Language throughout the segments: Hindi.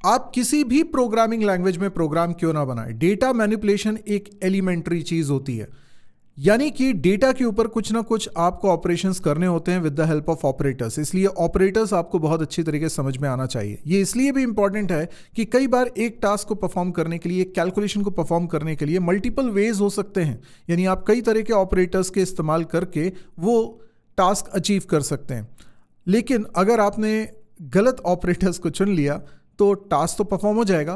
आप किसी भी प्रोग्रामिंग लैंग्वेज में प्रोग्राम क्यों ना बनाएं, डेटा मैनिपुलेशन एक एलिमेंट्री चीज होती है। यानी कि डेटा के ऊपर कुछ ना कुछ आपको ऑपरेशंस करने होते हैं with the help of operators. इसलिए ऑपरेटर्स आपको बहुत अच्छी तरीके से समझ में आना चाहिए। ये इसलिए भी इंपॉर्टेंट है कि कई बार एक टास्क को परफॉर्म करने के लिए, एक कैलकुलेशन को परफॉर्म करने के लिए मल्टीपल वेज हो सकते हैं। यानी आप कई तरह के ऑपरेटर्स के इस्तेमाल करके वो टास्क अचीव कर सकते हैं। लेकिन अगर आपने गलत ऑपरेटर्स को चुन लिया तो टास्क तो परफॉर्म हो जाएगा,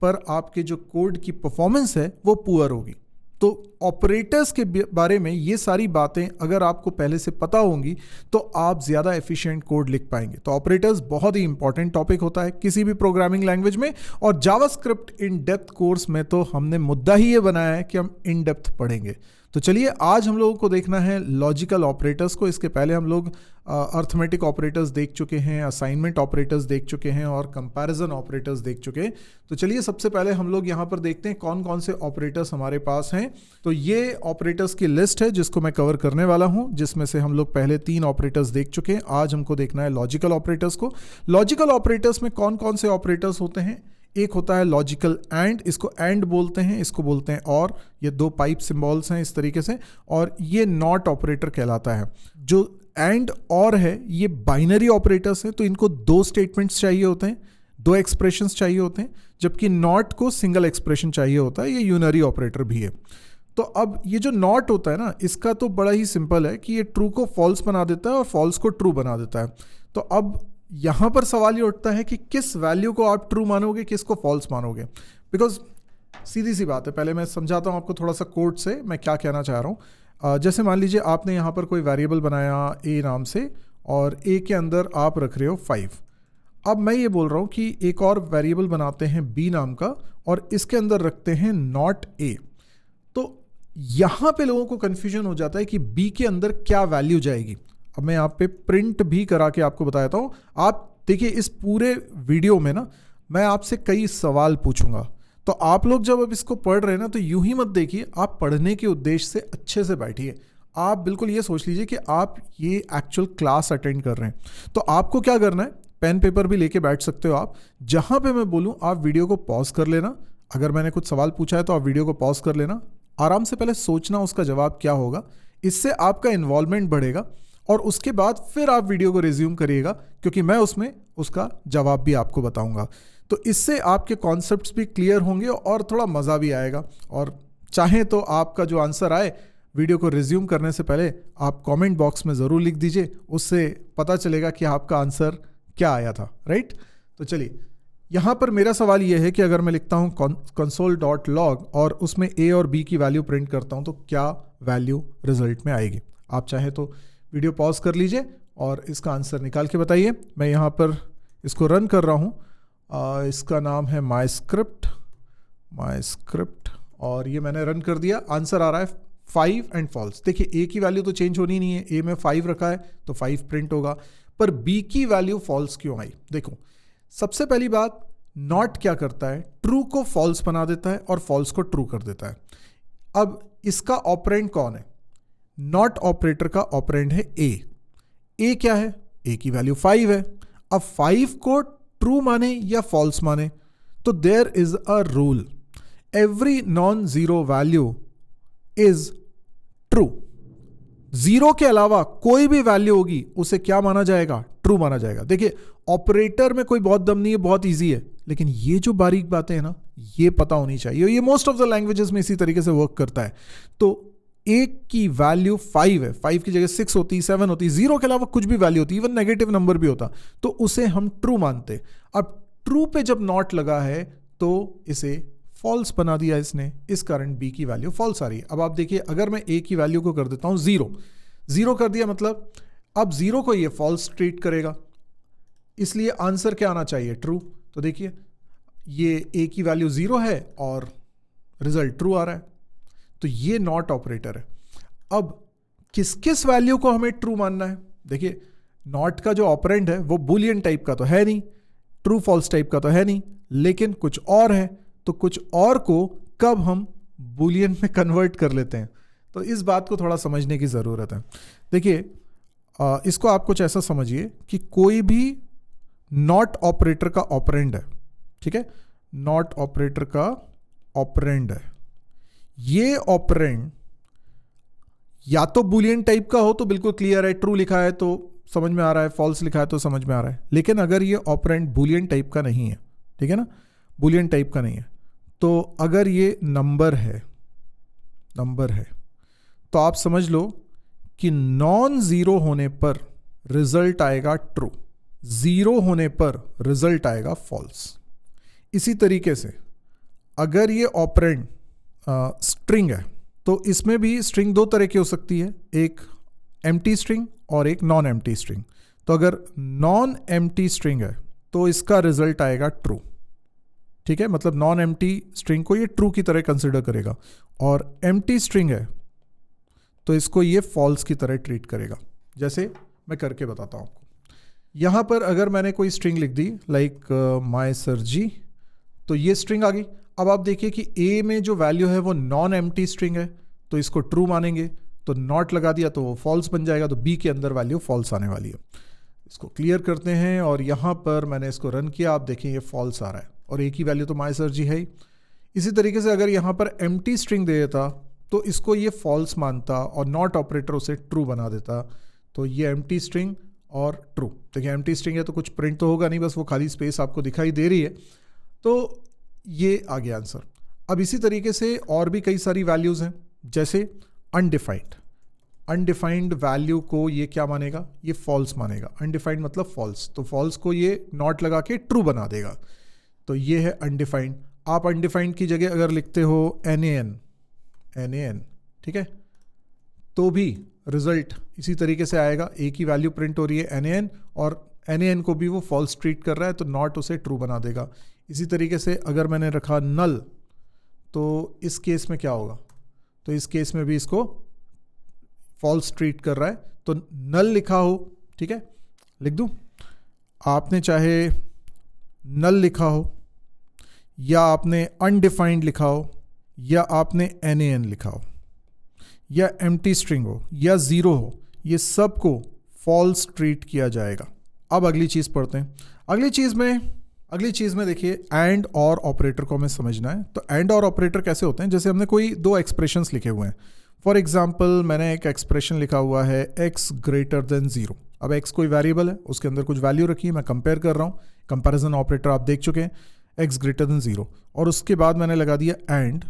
पर आपके जो कोड की परफॉर्मेंस है वो पुअर होगी। तो ऑपरेटर्स के बारे में ये सारी बातें अगर आपको पहले से पता होंगी तो आप ज़्यादा एफिशिएंट कोड लिख पाएंगे। तो ऑपरेटर्स बहुत ही इंपॉर्टेंट टॉपिक होता है किसी भी प्रोग्रामिंग लैंग्वेज में। और जावास्क्रिप्ट इन डेप्थ कोर्स में तो हमने मुद्दा ही ये बनाया है कि हम इन डेप्थ पढ़ेंगे। तो चलिए आज हम लोगों को देखना है लॉजिकल ऑपरेटर्स को। इसके पहले हम लोग अर्थमेटिक ऑपरेटर्स देख चुके हैं, असाइनमेंट ऑपरेटर्स देख चुके हैं और कंपैरिजन ऑपरेटर्स देख चुके हैं। तो चलिए सबसे पहले हम लोग यहाँ पर देखते हैं कौन कौन से ऑपरेटर्स हमारे पास हैं। तो ये ऑपरेटर्स की लिस्ट है जिसको मैं कवर करने वाला हूँ, जिसमें से हम लोग पहले 3 ऑपरेटर्स देख चुके हैं। आज हमको देखना है लॉजिकल ऑपरेटर्स को। लॉजिकल ऑपरेटर्स में कौन कौन से ऑपरेटर्स होते हैं? एक होता है लॉजिकल एंड, इसको एंड बोलते हैं, इसको बोलते हैं और। ये 2 पाइप सिंबल्स हैं इस तरीके से। और ये नॉट ऑपरेटर कहलाता है। जो एंड और है ये बाइनरी ऑपरेटर्स हैं, तो इनको 2 स्टेटमेंट्स चाहिए होते हैं, 2 एक्सप्रेशंस चाहिए होते हैं। जबकि नॉट को सिंगल एक्सप्रेशन चाहिए होता है। ये यूनरी ऑपरेटर भी है। तो अब ये जो नॉट होता है ना, इसका तो बड़ा ही सिंपल है कि ये ट्रू को फॉल्स बना देता है और फॉल्स को ट्रू बना देता है। तो अब यहाँ पर सवाल ये उठता है कि किस वैल्यू को आप ट्रू मानोगे, किसको फॉल्स मानोगे। बिकॉज सीधी सी बात है, पहले मैं समझाता हूँ आपको थोड़ा सा कोड से मैं क्या कहना चाह रहा हूँ। जैसे मान लीजिए आपने यहाँ पर कोई वेरिएबल बनाया a नाम से और a के अंदर आप रख रहे हो 5। अब मैं ये बोल रहा हूँ कि एक और वेरिएबल बनाते हैं b नाम का और इसके अंदर रखते हैं नॉट a। तो यहाँ पे लोगों को कन्फ्यूजन हो जाता है कि b के अंदर क्या वैल्यू जाएगी। अब मैं यहाँ पे प्रिंट भी करा के आपको बताता हूँ। आप देखिए इस पूरे वीडियो में ना मैं आपसे कई सवाल पूछूंगा। तो आप लोग जब अब इसको पढ़ रहे हैं ना तो यूं ही मत देखिए, आप पढ़ने के उद्देश्य से अच्छे से बैठिए। आप बिल्कुल ये सोच लीजिए कि आप ये एक्चुअल क्लास अटेंड कर रहे हैं। तो आपको क्या करना है, पेन पेपर भी लेके बैठ सकते हो आप। जहाँ पे मैं बोलूँ आप वीडियो को पॉज कर लेना। अगर मैंने कुछ सवाल पूछा है तो आप वीडियो को पॉज कर लेना, आराम से पहले सोचना उसका जवाब क्या होगा। इससे आपका इन्वॉल्वमेंट बढ़ेगा और उसके बाद फिर आप वीडियो को रिज्यूम करिएगा, क्योंकि मैं उसमें उसका जवाब भी आपको बताऊंगा। तो इससे आपके कॉन्सेप्ट्स भी क्लियर होंगे और थोड़ा मज़ा भी आएगा। और चाहें तो आपका जो आंसर आए वीडियो को रिज्यूम करने से पहले आप कमेंट बॉक्स में ज़रूर लिख दीजिए, उससे पता चलेगा कि आपका आंसर क्या आया था। राइट। तो चलिए यहाँ पर मेरा सवाल ये है कि अगर मैं लिखता हूँ console.log और उसमें a और b की वैल्यू प्रिंट करता हूँ तो क्या वैल्यू रिजल्ट में आएगी। आप चाहे तो वीडियो पॉज कर लीजिए और इसका आंसर निकाल के बताइए। मैं यहाँ पर इसको रन कर रहा हूँ। इसका नाम है माई स्क्रिप्ट और ये मैंने रन कर दिया। आंसर आ रहा है 5 एंड फॉल्स। देखिए a की वैल्यू तो चेंज होनी नहीं है, a में 5 रखा है तो 5 प्रिंट होगा, पर b की वैल्यू फॉल्स क्यों आई। देखो सबसे पहली बात, नॉट क्या करता है, ट्रू को फॉल्स बना देता है और फॉल्स को ट्रू कर देता है। अब इसका ऑपरेंड कौन है? नॉट ऑपरेटर का ऑपरेंड है a क्या है? a की वैल्यू 5 है। अब 5 को ट्रू माने या फॉल्स माने, तो there is a rule, every non zero value is true. Zero के अलावा कोई भी वैल्यू होगी उसे क्या माना जाएगा? ट्रू माना जाएगा। देखिए ऑपरेटर में कोई बहुत दम नहीं है, बहुत इजी है, लेकिन ये जो बारीक बातें हैं ना ये पता होनी चाहिए। ये मोस्ट ऑफ द लैंग्वेजेस में इसी तरीके से वर्क करता है। तो एक की वैल्यू 5 है, 5 की जगह 6 होती, 7 होती, जीरो के अलावा कुछ भी वैल्यू होती, इवन नेगेटिव नंबर भी होता, तो उसे हम ट्रू मानते। अब ट्रू पे जब नॉट लगा है तो इसे फॉल्स बना दिया इसने, इस कारण b की वैल्यू फॉल्स आ रही है। अब आप देखिए अगर मैं a की वैल्यू को कर देता हूं 0 कर दिया, मतलब अब 0 को ये फॉल्स ट्रीट करेगा, इसलिए आंसर क्या आना चाहिए? ट्रू। तो देखिए ये a की वैल्यू 0 है और रिजल्ट ट्रू आ रहा है, तो ये नॉट ऑपरेटर है। अब किस किस वैल्यू को हमें ट्रू मानना है? देखिए नॉट का जो ऑपरेंड है वो बुलियन टाइप का तो है नहीं, ट्रू फॉल्स टाइप का तो है नहीं, लेकिन कुछ और है। तो कुछ और को कब हम बुलियन में कन्वर्ट कर लेते हैं, तो इस बात को थोड़ा समझने की ज़रूरत है। देखिए इसको आप कुछ ऐसा समझिए कि कोई भी नॉट ऑपरेटर का ऑपरेंड है, ठीक है, नॉट ऑपरेटर का ऑपरेंड है। ये ऑपरेंड या तो बुलियन टाइप का हो तो बिल्कुल क्लियर है, ट्रू लिखा है तो समझ में आ रहा है, फॉल्स लिखा है तो समझ में आ रहा है। लेकिन अगर ये ऑपरेंड बुलियन टाइप का नहीं है, ठीक है ना, बुलियन टाइप का नहीं है, तो अगर ये नंबर है तो आप समझ लो कि नॉन जीरो होने पर रिजल्ट आएगा ट्रू, जीरो होने पर रिजल्ट आएगा फॉल्स। इसी तरीके से अगर ये ऑपरेंड स्ट्रिंग है तो इसमें भी स्ट्रिंग दो तरह की हो सकती है, एक एम्प्टी स्ट्रिंग और एक नॉन एम्प्टी स्ट्रिंग। तो अगर नॉन एम्प्टी स्ट्रिंग है तो इसका रिजल्ट आएगा ट्रू, ठीक है, मतलब नॉन एम्प्टी स्ट्रिंग को ये ट्रू की तरह कंसिडर करेगा, और एम्प्टी स्ट्रिंग है तो इसको ये फॉल्स की तरह ट्रीट करेगा। जैसे मैं करके बताता हूँ आपको। यहाँ पर अगर मैंने कोई स्ट्रिंग लिख दी लाइक माय सर जी, तो ये स्ट्रिंग आ गई। अब आप देखिए कि ए में जो वैल्यू है वो नॉन एम्प्टी स्ट्रिंग है तो इसको ट्रू मानेंगे, तो नॉट लगा दिया तो वो फॉल्स बन जाएगा, तो बी के अंदर वैल्यू फॉल्स आने वाली है। इसको क्लियर करते हैं और यहाँ पर मैंने इसको रन किया, आप देखें ये फॉल्स आ रहा है और ए की वैल्यू तो माय सर जी है ही। इसी तरीके से अगर यहाँ पर एम्प्टी स्ट्रिंग दे देता तो इसको ये फॉल्स मानता और नॉट ऑपरेटर उसे ट्रू बना देता, तो ये एम्प्टी स्ट्रिंग और ट्रू। देखिए एम्प्टी स्ट्रिंग है तो कुछ प्रिंट तो होगा नहीं, बस वो खाली स्पेस आपको दिखाई दे रही है, तो ये आ गया आंसर। अब इसी तरीके से और भी कई सारी वैल्यूज हैं, जैसे अनडिफाइंड वैल्यू को ये क्या मानेगा, ये फॉल्स मानेगा। अनडिफाइंड मतलब फॉल्स, तो फॉल्स को ये नॉट लगा के ट्रू बना देगा, तो ये है अनडिफाइंड। आप अनडिफाइंड की जगह अगर लिखते हो NaN, ठीक है, तो भी रिजल्ट इसी तरीके से आएगा। ए की वैल्यू प्रिंट हो रही है NaN और NaN को भी वो फॉल्स ट्रीट कर रहा है तो नॉट उसे ट्रू बना देगा। इसी तरीके से अगर मैंने रखा नल, तो इस केस में क्या होगा, तो इस केस में भी इसको फॉल्स ट्रीट कर रहा है, तो नल लिखा हो, ठीक है, लिख दूं, आपने चाहे नल लिखा हो या आपने अनडिफाइंड लिखा हो या आपने NaN लिखा हो या एम्प्टी स्ट्रिंग हो या जीरो हो, ये सब को फॉल्स ट्रीट किया जाएगा। अब अगली चीज़ पढ़ते हैं। अगली चीज़ में देखिए एंड और ऑपरेटर को हमें समझना है। तो एंड और ऑपरेटर कैसे होते हैं, जैसे हमने कोई दो एक्सप्रेशंस लिखे हुए हैं। फॉर एग्जाम्पल मैंने एक एक्सप्रेशन लिखा हुआ है x ग्रेटर देन 0। अब x कोई वेरिएबल है, उसके अंदर कुछ वैल्यू रखी है, मैं कंपेयर कर रहा हूँ, कंपैरिजन ऑपरेटर आप देख चुके हैं, x ग्रेटर देन 0, और उसके बाद मैंने लगा दिया एंड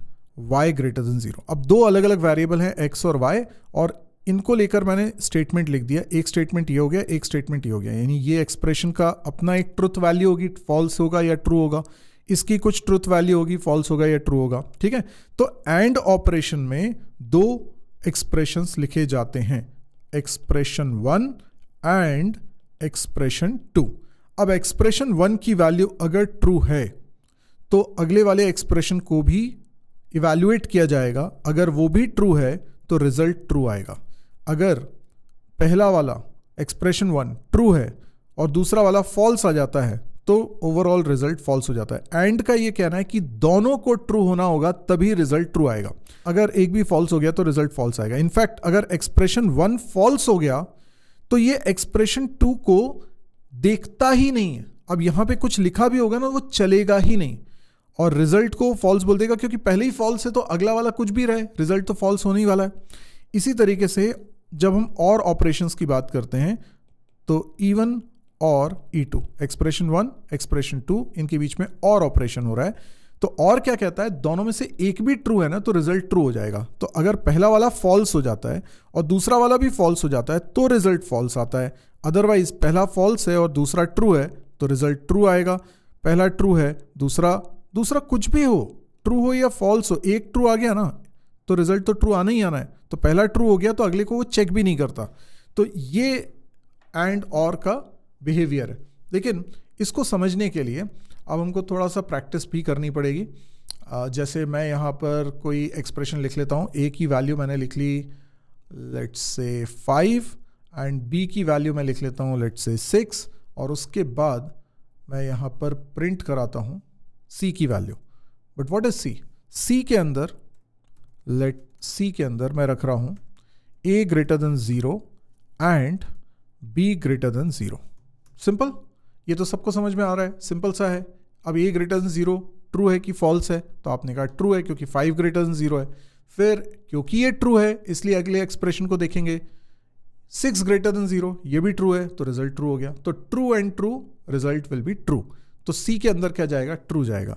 y ग्रेटर देन 0। अब दो अलग अलग वेरिएबल हैं x और y, और इनको लेकर मैंने स्टेटमेंट लिख दिया। एक स्टेटमेंट ये हो गया, एक स्टेटमेंट ये हो गया, यानी ये एक्सप्रेशन का अपना एक ट्रुथ वैल्यू होगी, फॉल्स होगा या ट्रू होगा, इसकी कुछ ट्रुथ वैल्यू होगी, फॉल्स होगा या ट्रू होगा, ठीक है। तो एंड ऑपरेशन में दो एक्सप्रेशंस लिखे जाते हैं, एक्सप्रेशन 1 एंड एक्सप्रेशन 2। अब एक्सप्रेशन 1 की वैल्यू अगर ट्रू है तो अगले वाले एक्सप्रेशन को भी इवैल्यूएट किया जाएगा, अगर वो भी ट्रू है तो रिजल्ट ट्रू आएगा। अगर पहला वाला एक्सप्रेशन 1 ट्रू है और दूसरा वाला फॉल्स आ जाता है तो ओवरऑल रिजल्ट फॉल्स हो जाता है। एंड का ये कहना है कि दोनों को ट्रू होना होगा तभी रिजल्ट ट्रू आएगा, अगर एक भी फॉल्स हो गया तो रिजल्ट फॉल्स आएगा। इनफैक्ट अगर एक्सप्रेशन 1 फॉल्स हो गया तो ये एक्सप्रेशन 2 को देखता ही नहीं है। अब यहां पे कुछ लिखा भी होगा ना, वो चलेगा ही नहीं और रिजल्ट को फॉल्स बोल देगा, क्योंकि पहले ही फॉल्स है तो अगला वाला कुछ भी रहे रिजल्ट तो फॉल्स होने ही वाला है। इसी तरीके से जब हम और ऑपरेशंस की बात करते हैं तो इवन और E2, एक्सप्रेशन 1 एक्सप्रेशन 2, इनके बीच में और ऑपरेशन हो रहा है। तो और क्या कहता है, दोनों में से एक भी ट्रू है ना तो रिजल्ट ट्रू हो जाएगा। तो अगर पहला वाला फॉल्स हो जाता है और दूसरा वाला भी फॉल्स हो जाता है तो रिजल्ट फॉल्स आता है। अदरवाइज पहला फॉल्स है और दूसरा ट्रू है तो रिजल्ट ट्रू आएगा। पहला ट्रू है, दूसरा कुछ भी हो, ट्रू हो या फॉल्स हो, एक ट्रू आ गया ना तो रिजल्ट तो ट्रू आना ही आना है। तो पहला ट्रू हो गया तो अगले को वो चेक भी नहीं करता। तो ये एंड और का बिहेवियर है। लेकिन इसको समझने के लिए अब हमको थोड़ा सा प्रैक्टिस भी करनी पड़ेगी। जैसे मैं यहाँ पर कोई एक्सप्रेशन लिख लेता हूँ, ए की वैल्यू मैंने लिख ली लेट्स से 5 एंड बी की वैल्यू मैं लिख लेता हूँ लेट्स से 6, और उसके बाद मैं यहाँ पर प्रिंट कराता हूँ सी की value. But what is C? C के अंदर मैं रख रहा हूँ A greater than 0 and B greater than 0। Simple, ये तो सबको समझ में आ रहा है, सिंपल सा है। अब a ग्रेटर देन 0 ट्रू है कि फॉल्स है, तो आपने कहा ट्रू है क्योंकि 5 ग्रेटर देन 0 है। फिर क्योंकि ये ट्रू है इसलिए अगले एक्सप्रेशन को देखेंगे, 6 ग्रेटर देन 0 ये भी ट्रू है तो रिजल्ट ट्रू हो गया। तो true and true result will be true. तो सी के अंदर क्या जाएगा, ट्रू जाएगा,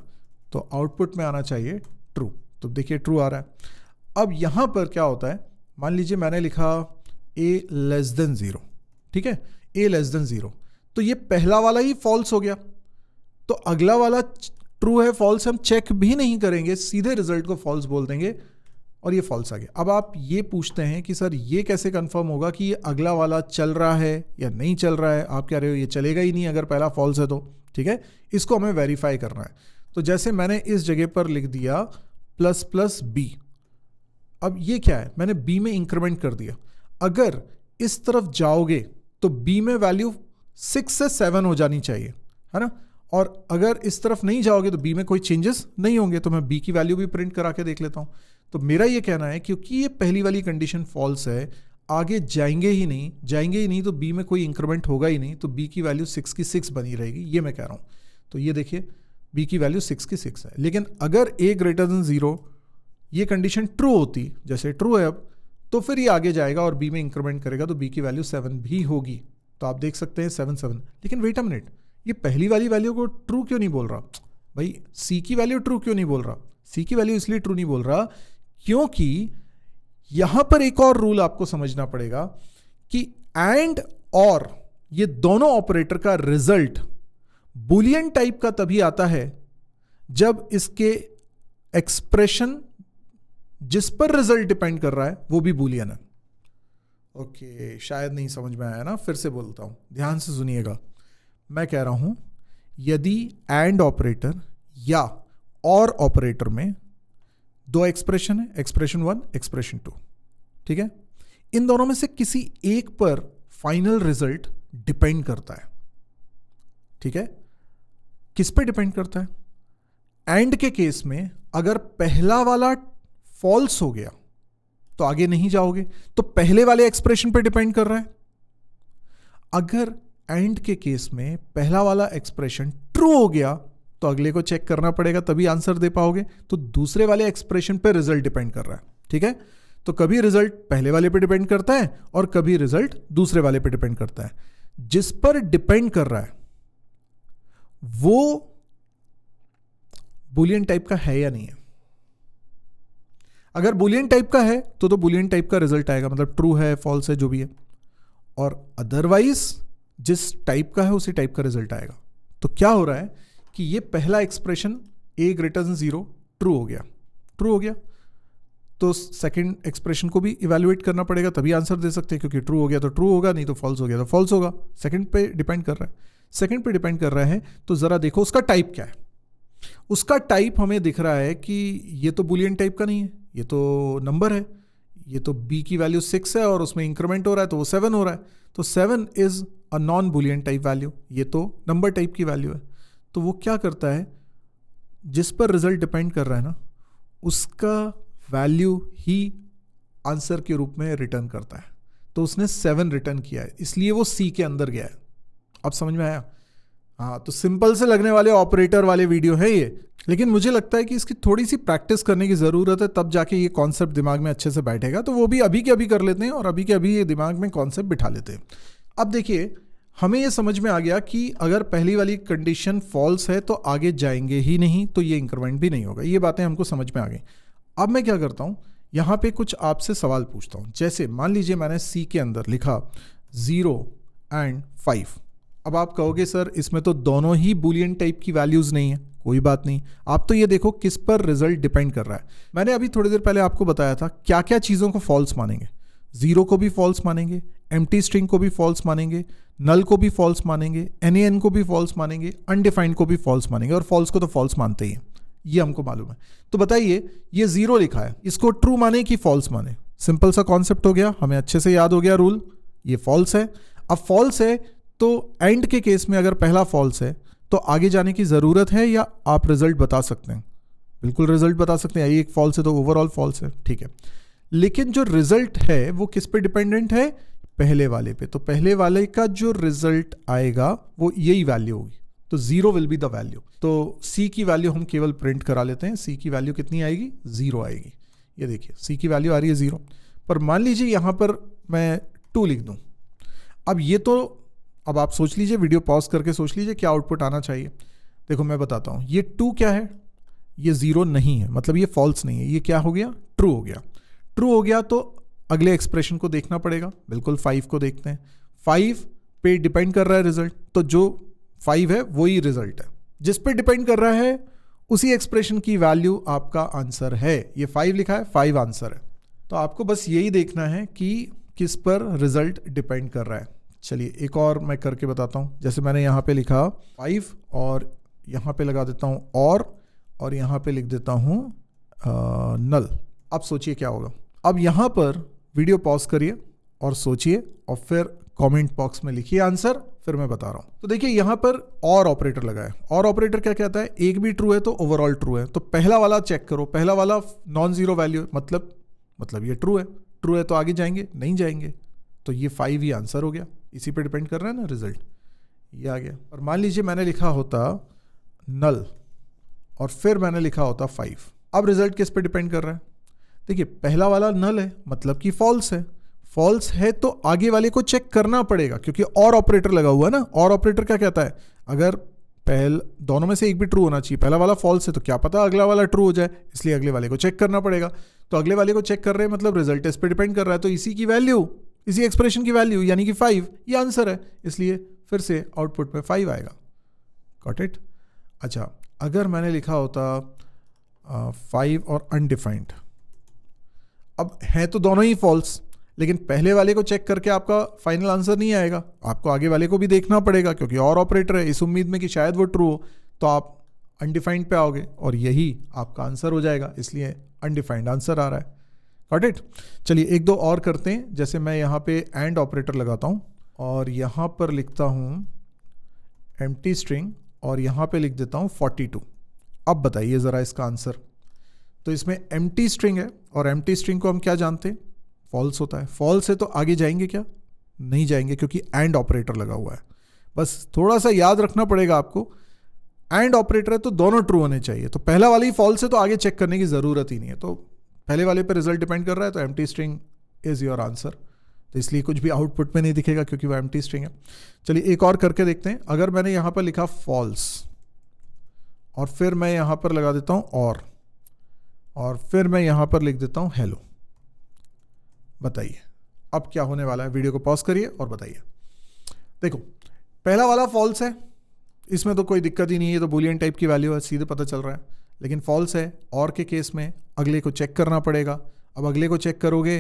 तो आउटपुट में आना चाहिए ट्रू। तो देखिए ट्रू आ रहा है। अब यहां पर क्या होता है, मान लीजिए मैंने लिखा a लेस देन 0, ठीक है, a लेस देन 0, तो ये पहला वाला ही फॉल्स हो गया, तो अगला वाला ट्रू है फॉल्स हम चेक भी नहीं करेंगे, सीधे रिजल्ट को फॉल्स बोल देंगे और ये फॉल्स आ गया। अब आप ये पूछते हैं कि सर ये कैसे कंफर्म होगा कि ये अगला वाला चल रहा है या नहीं चल रहा है। आप कह रहे हो ये चलेगा ही नहीं अगर पहला फॉल्स है तो, ठीक है, इसको हमें वेरीफाई करना है। तो जैसे मैंने इस जगह पर लिख दिया प्लस प्लस बी, अब ये क्या है, मैंने b में इंक्रीमेंट कर दिया। अगर इस तरफ जाओगे तो b में वैल्यू 6 से 7 हो जानी चाहिए, है ना, और अगर इस तरफ नहीं जाओगे तो b में कोई चेंजेस नहीं होंगे। तो मैं b की वैल्यू भी प्रिंट करा के देख लेता हूं। तो मेरा ये कहना है क्योंकि ये पहली वाली कंडीशन फॉल्स है, आगे जाएंगे ही नहीं तो b में कोई इंक्रीमेंट होगा ही नहीं, तो b की वैल्यू 6 की 6 बनी रहेगी, ये मैं कह रहा हूं। तो ये देखिए b की वैल्यू 6 की 6 है। लेकिन अगर a ग्रेटर देन 0 ये कंडीशन ट्रू होती, जैसे ट्रू है अब, तो फिर ये आगे जाएगा और b में इंक्रीमेंट करेगा तो b की वैल्यू 7 भी होगी। तो आप देख सकते हैं 7 7। लेकिन वेट अ मिनट, ये पहली वाली वैल्यू को ट्रू क्यों नहीं बोल रहा भाई, c की वैल्यू ट्रू क्यों नहीं बोल रहा। c की वैल्यू इसलिए ट्रू नहीं बोल रहा क्योंकि यहां पर एक और रूल आपको समझना पड़ेगा कि एंड और ये दोनों ऑपरेटर का रिजल्ट बुलियन टाइप का तभी आता है जब इसके एक्सप्रेशन जिस पर रिजल्ट डिपेंड कर रहा है वो भी बूलियन है। ओके, शायद नहीं समझ में आया ना, फिर से बोलता हूं, ध्यान से सुनिएगा। मैं कह रहा हूं यदि एंड ऑपरेटर या और ऑपरेटर में दो एक्सप्रेशन है, एक्सप्रेशन 1 एक्सप्रेशन 2, ठीक है, इन दोनों में से किसी एक पर फाइनल रिजल्ट डिपेंड करता है, ठीक है, किस पे डिपेंड करता है। एंड के केस में अगर पहला वाला फॉल्स हो गया तो आगे नहीं जाओगे, तो पहले वाले एक्सप्रेशन पे डिपेंड कर रहा है। अगर एंड के केस में पहला वाला एक्सप्रेशन ट्रू हो गया तो अगले को चेक करना पड़ेगा तभी आंसर दे पाओगे, तो दूसरे वाले एक्सप्रेशन पे रिजल्ट डिपेंड कर रहा है, ठीक है। तो कभी रिजल्ट पहले वाले पे डिपेंड करता है और कभी रिजल्ट दूसरे वाले पे डिपेंड करता है। जिस पर डिपेंड कर रहा है वो बुलियन टाइप का है या नहीं है। अगर बुलियन टाइप का है तो बुलियन टाइप का रिजल्ट आएगा, मतलब ट्रू है फॉल्स है जो भी है, और अदरवाइज जिस टाइप का है उसी टाइप का रिजल्ट आएगा। तो क्या हो रहा है कि ये पहला expression a greater than 0 true हो गया, तो सेकंड एक्सप्रेशन को भी इवैल्यूएट करना पड़ेगा तभी आंसर दे सकते हैं, क्योंकि ट्रू हो गया तो ट्रू होगा, नहीं तो फॉल्स हो गया तो फॉल्स होगा। सेकंड पे डिपेंड कर रहा है, तो जरा देखो उसका टाइप क्या है। उसका टाइप हमें दिख रहा है कि ये तो बुलियन टाइप का नहीं है, ये तो नंबर है, ये तो b की वैल्यू 6 है और उसमें इंक्रीमेंट हो रहा है तो वो 7 हो रहा है, तो 7 is a non Boolean type value, ये तो नंबर टाइप की वैल्यू है। तो वो क्या करता है, जिस पर रिजल्ट डिपेंड कर रहा है ना उसका वैल्यू ही आंसर के रूप में रिटर्न करता है। तो उसने 7 रिटर्न किया है, इसलिए वो c के अंदर गया है। अब समझ में आया। हाँ, तो सिंपल से लगने वाले ऑपरेटर वाले वीडियो है ये, लेकिन मुझे लगता है कि इसकी थोड़ी सी प्रैक्टिस करने की ज़रूरत है, तब जाके ये कॉन्सेप्ट दिमाग में अच्छे से बैठेगा। तो वो भी अभी के अभी कर लेते हैं और अभी के अभी ये दिमाग में कॉन्सेप्ट बिठा लेते हैं। अब देखिए, हमें ये समझ में आ गया कि अगर पहली वाली कंडीशन फॉल्स है तो आगे जाएंगे ही नहीं, तो ये इंक्रीमेंट भी नहीं होगा। ये बातें हमको समझ में आ गई। अब मैं क्या करता हूँ, यहाँ पे कुछ आपसे सवाल पूछता हूँ। जैसे मान लीजिए मैंने सी के अंदर लिखा 0 एंड 5। अब आप कहोगे सर इसमें तो दोनों ही बुलियन टाइप की वैल्यूज नहीं है। कोई बात नहीं, आप तो ये देखो किस पर रिजल्ट डिपेंड कर रहा है। मैंने अभी थोड़ी देर पहले आपको बताया था क्या क्या चीज़ों को फॉल्स मानेंगे। 0 को भी फॉल्स मानेंगे, एम्प्टी स्ट्रिंग को भी फॉल्स मानेंगे, नल को भी फॉल्स मानेंगे, NaN को भी फॉल्स मानेंगे, अनडिफाइंड को भी फॉल्स मानेंगे, और फॉल्स को तो फॉल्स मानते ही हैं, ये हमको मालूम है। तो बताइए, ये 0 लिखा है, इसको ट्रू माने कि फॉल्स माने। सिंपल सा कॉन्सेप्ट हो गया, हमें अच्छे से याद हो गया रूल। ये फॉल्स है। अब फॉल्स है तो एंड के केस में अगर पहला फॉल्स है तो आगे जाने की ज़रूरत है या आप रिजल्ट बता सकते हैं? बिल्कुल रिजल्ट बता सकते हैं। एक फॉल्स है तो ओवरऑल फॉल्स है, ठीक है। लेकिन जो रिजल्ट है वो किस पे डिपेंडेंट है? पहले वाले पे। तो पहले वाले का जो रिजल्ट आएगा वो यही वैल्यू होगी। तो 0 विल बी द वैल्यू। तो C की वैल्यू हम केवल प्रिंट करा लेते हैं। C की वैल्यू कितनी आएगी? 0 आएगी। ये देखिए C की वैल्यू आ रही है 0, पर मान लीजिए यहाँ पर मैं 2 लिख दूँ। अब ये तो, अब आप सोच लीजिए, वीडियो पॉज करके सोच लीजिए क्या आउटपुट आना चाहिए। देखो मैं बताता हूँ, ये 2 क्या है? ये 0 नहीं है, मतलब ये फॉल्स नहीं है। ये क्या हो गया? ट्रू हो गया। ट्रू हो गया तो अगले एक्सप्रेशन को देखना पड़ेगा। बिल्कुल 5 को देखते हैं। 5 पे डिपेंड कर रहा है रिजल्ट, तो जो 5 है वही रिजल्ट है। जिस पे डिपेंड कर रहा है उसी एक्सप्रेशन की वैल्यू आपका आंसर है। ये 5 लिखा है, 5 आंसर है। तो आपको बस यही देखना है कि किस पर रिजल्ट डिपेंड कर रहा है। चलिए एक और मैं करके बताता हूँ। जैसे मैंने यहाँ पे लिखा 5 और यहाँ पे लगा देता हूँ और यहाँ पे लिख देता हूँ नल। अब सोचिए क्या होगा। अब यहाँ पर वीडियो पॉज करिए और सोचिए और फिर कमेंट बॉक्स में लिखिए आंसर, फिर मैं बता रहा हूँ। तो देखिए यहाँ पर और ऑपरेटर लगा है। और ऑपरेटर क्या कहता है? एक भी ट्रू है तो ओवरऑल ट्रू है। तो पहला वाला चेक करो, पहला वाला नॉन जीरो वैल्यू, मतलब ये ट्रू है। ट्रू है तो आगे जाएंगे? नहीं जाएंगे। तो ये 5 ही आंसर हो गया। इसी पे डिपेंड कर रहा है ना रिजल्ट, ये आ गया। और मान लीजिए मैंने लिखा होता नल और फिर मैंने लिखा होता 5। अब रिजल्ट किस पे डिपेंड कर रहा है? देखिए पहला वाला नल है, मतलब कि फॉल्स है। फॉल्स है तो आगे वाले को चेक करना पड़ेगा, क्योंकि और ऑपरेटर लगा हुआ है ना। और ऑपरेटर क्या कहता है? अगर दोनों में से एक भी ट्रू होना चाहिए। पहला वाला फॉल्स है तो क्या पता अगला वाला ट्रू हो जाए, इसलिए अगले वाले को चेक करना पड़ेगा। तो अगले वाले को चेक कर रहे हैं, मतलब रिजल्ट इस पे डिपेंड कर रहा है। तो इसी की वैल्यू, इसी एक्सप्रेशन की वैल्यू यानी कि 5 ये आंसर है, इसलिए फिर से आउटपुट में 5 आएगा। Got it? अच्छा, अगर मैंने लिखा होता 5 और अनडिफाइंड, अब है तो दोनों ही फॉल्स, लेकिन पहले वाले को चेक करके आपका फाइनल आंसर नहीं आएगा। आपको आगे वाले को भी देखना पड़ेगा, क्योंकि और ऑपरेटर है, इस उम्मीद में कि शायद वो ट्रू हो। तो आप अनडिफाइंड पे आओगे और यही आपका आंसर हो जाएगा, इसलिए अनडिफाइंड आंसर आ रहा है। Got it? चलिए एक दो और करते हैं। जैसे मैं यहाँ पे एंड ऑपरेटर लगाता हूँ और यहाँ पर लिखता हूँ एम्प्टी स्ट्रिंग और यहाँ पे लिख देता हूँ 42। अब बताइए ज़रा इसका आंसर। तो इसमें एम्प्टी स्ट्रिंग है और एम्प्टी स्ट्रिंग को हम क्या जानते हैं? फॉल्स होता है। फॉल्स है तो आगे जाएंगे क्या? नहीं जाएंगे, क्योंकि एंड ऑपरेटर लगा हुआ है। बस थोड़ा सा याद रखना पड़ेगा आपको, एंड ऑपरेटर है तो दोनों ट्रू होने चाहिए। तो पहला वाला ही फॉल्स है तो आगे चेक करने की ज़रूरत ही नहीं है। तो पहले वाले पे रिजल्ट डिपेंड कर रहा है, तो empty string is your answer. तो इसलिए कुछ भी आउटपुट में नहीं दिखेगा, क्योंकि वो एम्प्टी स्ट्रिंग है। चलिए एक और करके देखते हैं। अगर मैंने यहाँ पर लिखा फॉल्स और फिर मैं यहाँ पर लगा देता हूँ और फिर मैं यहाँ पर लिख देता हूँ हेलो, बताइए अब क्या होने वाला है? वीडियो को पॉज करिए और बताइए। देखो पहला वाला फॉल्स है, इसमें तो कोई दिक्कत ही नहीं है, तो बूलियन टाइप की वैल्यू है, सीधे पता चल रहा है। लेकिन फॉल्स है, और के केस में अगले को चेक करना पड़ेगा। अब अगले को चेक करोगे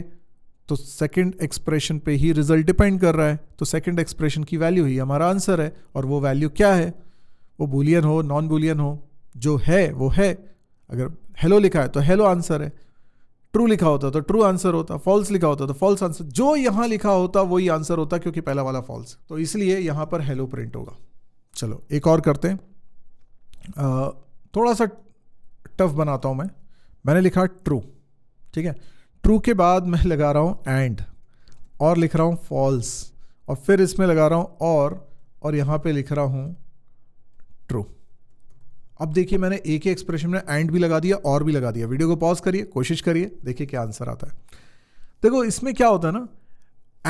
तो सेकंड एक्सप्रेशन पे ही रिजल्ट डिपेंड कर रहा है। तो सेकंड एक्सप्रेशन की वैल्यू ही हमारा आंसर है। और वो वैल्यू क्या है? वो बूलियन हो, नॉन बूलियन हो, जो है वो है। अगर हेलो लिखा है तो हेलो आंसर है, ट्रू लिखा होता तो ट्रू आंसर होता, फॉल्स लिखा होता तो फॉल्स आंसर। जो यहाँ लिखा होता वही आंसर होता, क्योंकि पहला वाला फॉल्स, तो इसलिए यहाँ पर हेलो प्रिंट होगा। चलो एक और करते हैं। थोड़ा सा टफ बनाता हूँ मैं। मैंने लिखा ट्रू, ठीक है। ट्रू के बाद मैं लगा रहा हूँ एंड और लिख रहा हूँ फॉल्स और फिर इसमें लगा रहा हूँ और यहाँ पे लिख रहा हूँ ट्रू। अब देखिए मैंने एक ही एक्सप्रेशन में एंड भी लगा दिया और भी लगा दिया। वीडियो को पॉज करिए, कोशिश करिए, देखिए क्या आंसर आता है। देखो इसमें क्या होता है ना,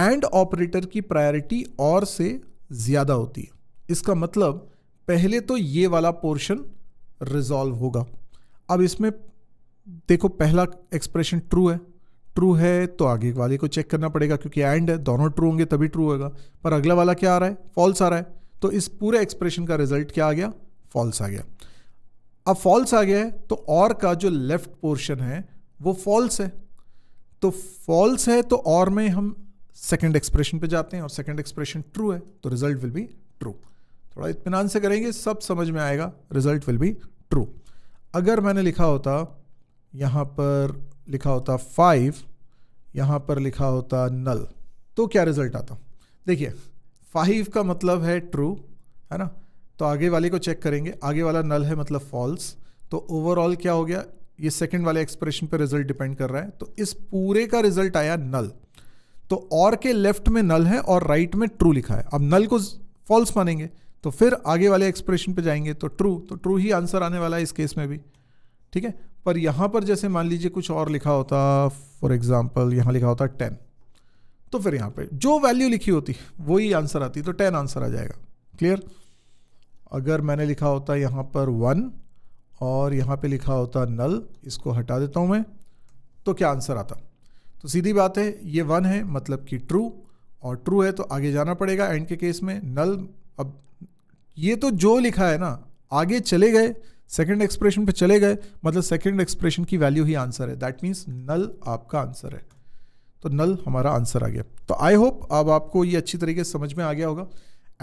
एंड ऑपरेटर की प्रायोरिटी और से ज़्यादा होती है। इसका मतलब पहले तो ये वाला पोर्शन रिजॉल्व होगा। अब इसमें देखो पहला एक्सप्रेशन ट्रू है तो आगे वाले को चेक करना पड़ेगा, क्योंकि एंड है, दोनों ट्रू होंगे तभी ट्रू होगा। पर अगला वाला क्या आ रहा है? फॉल्स आ रहा है। तो इस पूरे एक्सप्रेशन का रिजल्ट क्या आ गया? फॉल्स आ गया। अब फॉल्स आ गया है तो और का जो लेफ्ट पोर्शन है वो फॉल्स है। तो फॉल्स है तो और में हम सेकंड एक्सप्रेशन पे जाते हैं और सेकंड एक्सप्रेशन ट्रू है, तो रिजल्ट विल बी ट्रू। थोड़ा इत्मीनान से करेंगे, सब समझ में आएगा। Result will be true. अगर मैंने लिखा होता, यहाँ पर लिखा होता 5, यहाँ पर लिखा होता नल, तो क्या रिजल्ट आता? देखिए 5 का मतलब है ट्रू, है ना, तो आगे वाले को चेक करेंगे, आगे वाला नल है मतलब फॉल्स। तो ओवरऑल क्या हो गया? ये सेकंड वाले एक्सप्रेशन पे रिजल्ट डिपेंड कर रहा है, तो इस पूरे का रिजल्ट आया नल। तो और के लेफ्ट में नल है और राइट में ट्रू लिखा है। अब नल को फॉल्स मानेंगे तो फिर आगे वाले एक्सप्रेशन पे जाएंगे तो ट्रू ही आंसर आने वाला है इस केस में भी, ठीक है। पर यहाँ पर जैसे मान लीजिए कुछ और लिखा होता, फॉर एग्जाम्पल यहाँ लिखा होता 10, तो फिर यहाँ पे जो वैल्यू लिखी होती वही आंसर आती, तो 10 आंसर आ जाएगा। क्लियर? अगर मैंने लिखा होता यहाँ पर 1 और यहाँ पे लिखा होता नल, इसको हटा देता हूँ मैं, तो क्या आंसर आता? तो सीधी बात है, ये 1 है मतलब कि ट्रू, और ट्रू है तो आगे जाना पड़ेगा। एंड के केस में नल, अब ये तो जो लिखा है ना, आगे चले गए सेकंड एक्सप्रेशन पे चले गए, मतलब सेकंड एक्सप्रेशन की वैल्यू ही आंसर है, दैट मीन्स नल आपका आंसर है। तो नल हमारा आंसर आ गया। तो आई होप अब आपको ये अच्छी तरीके से समझ में आ गया होगा।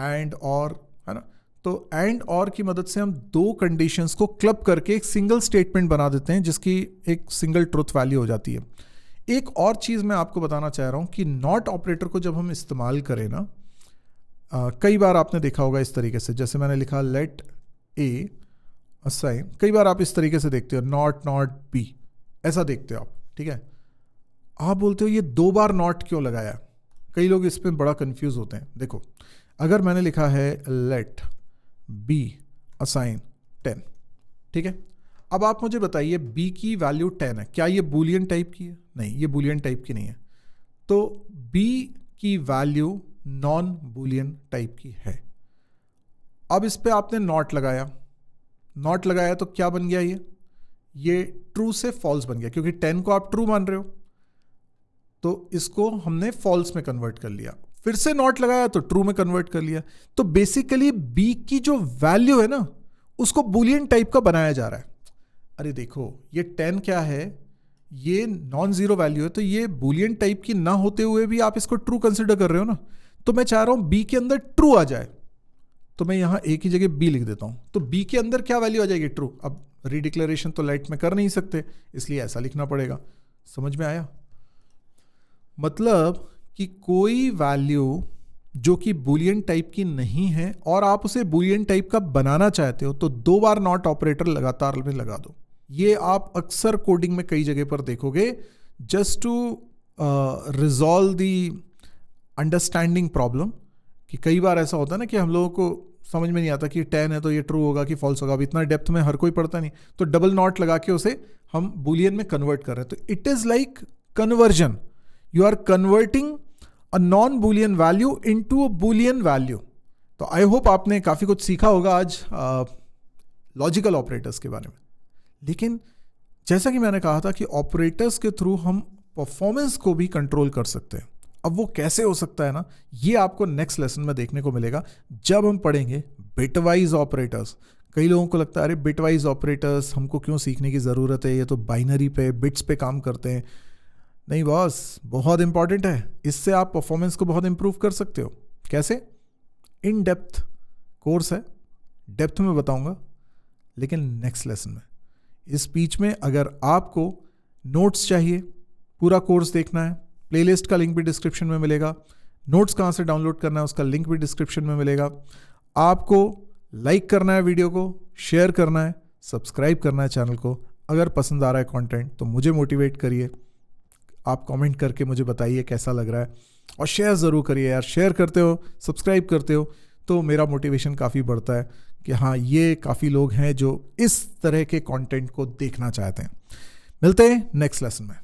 एंड और, है ना, तो एंड और की मदद से हम दो कंडीशंस को क्लब करके एक सिंगल स्टेटमेंट बना देते हैं जिसकी एक सिंगल ट्रुथ वैल्यू हो जाती है। एक और चीज़ मैं आपको बताना चाह रहा हूँ कि नॉट ऑपरेटर को जब हम इस्तेमाल करें ना, कई बार आपने देखा होगा इस तरीके से, जैसे मैंने लिखा लेट ए असाइन, कई बार आप इस तरीके से देखते हो नॉट बी, ऐसा देखते हो आप, ठीक है। आप बोलते हो ये 2 बार नॉट क्यों लगाया? कई लोग इस पर बड़ा कंफ्यूज होते हैं। देखो, अगर मैंने लिखा है लेट बी असाइन 10, ठीक है, अब आप मुझे बताइए बी की वैल्यू 10 है, क्या ये बूलियन टाइप की है? नहीं, ये बूलियन टाइप की नहीं है। तो बी की वैल्यू नॉन बूलियन टाइप की है। अब इस पे आपने नॉट लगाया तो क्या बन गया? ये ट्रू से फॉल्स बन गया, क्योंकि 10 को आप ट्रू मान रहे हो, तो इसको हमने फॉल्स में कन्वर्ट कर लिया। फिर से नॉट लगाया तो ट्रू में कन्वर्ट कर लिया। तो बेसिकली बी की जो वैल्यू है ना, उसको बूलियन टाइप का बनाया जा रहा है। अरे देखो, ये 10 क्या है, ये नॉन जीरो वैल्यू है, तो ये बूलियन टाइप की ना होते हुए भी आप इसको ट्रू कंसिडर कर रहे हो ना। तो मैं चाह रहा हूं बी के अंदर ट्रू आ जाए, तो मैं यहां एक ही जगह बी लिख देता हूं। तो बी के अंदर क्या वैल्यू आ जाएगी? ट्रू। अब रीडिक्लेरेशन तो लाइट में कर नहीं सकते, इसलिए ऐसा लिखना पड़ेगा। समझ में आया? मतलब कि कोई वैल्यू जो कि बूलियन टाइप की नहीं है और आप उसे बूलियन टाइप का बनाना चाहते हो, तो 2 बार नॉट ऑपरेटर लगातार में लगा दो। ये आप अक्सर कोडिंग में कई जगह पर देखोगे, just to resolve the understanding problem. कि कई बार ऐसा होता है ना कि हम लोगों को समझ में नहीं आता कि 10 है तो ये ट्रू होगा कि फॉल्स होगा। अब इतना डेप्थ में हर कोई पढ़ता नहीं, तो डबल नॉट लगा के उसे हम बूलियन में कन्वर्ट कर रहे हैं। तो it is like conversion, you are converting a non Boolean value into a Boolean value. तो आई होप आपने काफ़ी कुछ सीखा होगा आज लॉजिकल ऑपरेटर्स के बारे में। लेकिन जैसा कि मैंने कहा था कि ऑपरेटर्स के थ्रू हम परफॉर्मेंस को भी कंट्रोल कर सकते हैं। अब वो कैसे हो सकता है ना, ये आपको नेक्स्ट लेसन में देखने को मिलेगा जब हम पढ़ेंगे बिटवाइज ऑपरेटर्स। कई लोगों को लगता है अरे बिटवाइज ऑपरेटर्स हमको क्यों सीखने की ज़रूरत है, ये तो बाइनरी पे बिट्स पे काम करते हैं। नहीं बॉस, बहुत इंपॉर्टेंट है। इससे आप परफॉर्मेंस को बहुत इंप्रूव कर सकते हो। कैसे? इन डेप्थ कोर्स है, डेप्थ में बताऊंगा, लेकिन नेक्स्ट लेसन में। इस बीच में अगर आपको नोट्स चाहिए, पूरा कोर्स देखना है, प्लेलिस्ट का लिंक भी डिस्क्रिप्शन में मिलेगा। नोट्स कहाँ से डाउनलोड करना है उसका लिंक भी डिस्क्रिप्शन में मिलेगा। आपको लाइक करना है वीडियो को, शेयर करना है, सब्सक्राइब करना है चैनल को। अगर पसंद आ रहा है कंटेंट तो मुझे मोटिवेट करिए, आप कमेंट करके मुझे बताइए कैसा लग रहा है, और शेयर ज़रूर करिए यार। शेयर करते हो, सब्सक्राइब करते हो तो मेरा मोटिवेशन काफ़ी बढ़ता है कि हाँ, ये काफ़ी लोग हैं जो इस तरह के कंटेंट को देखना चाहते हैं। मिलते हैं नेक्स्ट लेसन में।